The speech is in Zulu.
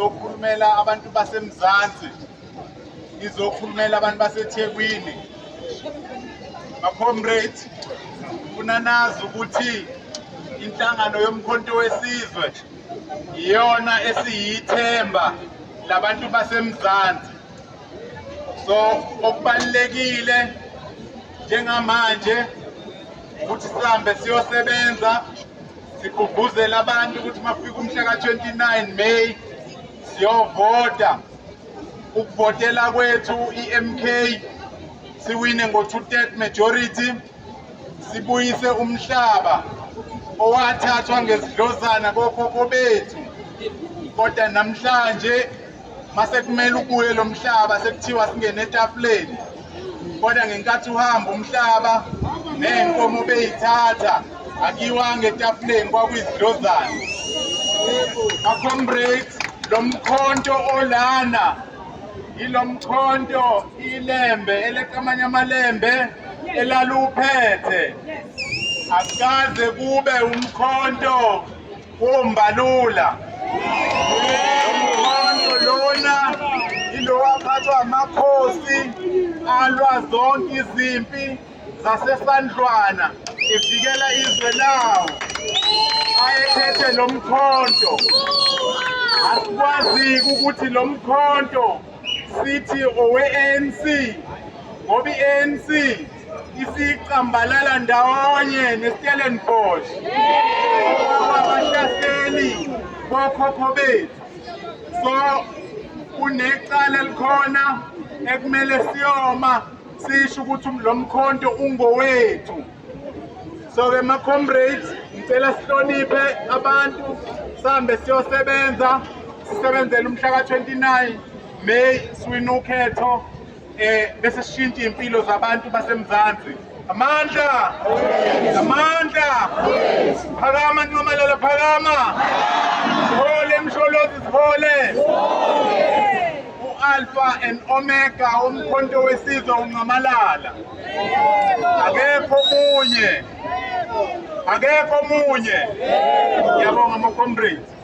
ngizokhulumela abantu baseMzansi, ngizokhulumela abantu baseThekwini. Comrades, ufuna nazi ukuthi inhlangano yomkhonto wesizwe iyona esiyithemba labantu baseMzansi. So okubalekile njengamanje ukuthi sihambe siyosebenza sigqugquzela abantu ukuthi mafika umhla ka-29 May siyovota. Ukuvotela kwethu iMK siwine ngo-2/3 majority, sibuyise umhlaba owathathwa ngezidlozana kokhokho bethu. Kodwa namhlanje mase kumele ubuye lo mhlaba sekuthiwa singene etafuleni. Kodwa ngenkathi uhamba umhlaba nenkomo beyithatha akiwanga etafuleni kwakuyizidlozana. Comrades, lo mkhonto olana ilo mkhonto ilembe elekamanye amalembe elaluphethe. Akukaze kube umkhonto wombalula. Umkhonto lona ilo waphathwa amakhosi alwa zonke izimpi zasesandlwana evikela izwe lawo. Ayephethe lo mkhonto. Asikwazi ukuthi lo mkhonto sithi owe-ANC ngoba i-ANC isicambalala ndawonye neStellenbosch abahlaseli bokhokho bethu. So kunecala elikhona ekumele siyoma sisho ukuthi lo mkhonto ungowethu. So ke ma-comrades, ngicela sihloniphe abantu, sihambe siyosebenza, sisebenzele umhla ka-29 May siwine ukhetho bese sishintshe impilo zabantu baseMzansi. Amandla! Amandla! Phakama nqomalala, phakama! Sihole msholozi, sihole! U-Alpha and Omega umkhonto wesizwe unqamalala. Akekho munye. Akekho munye. Ngiyabonga ama-comrades.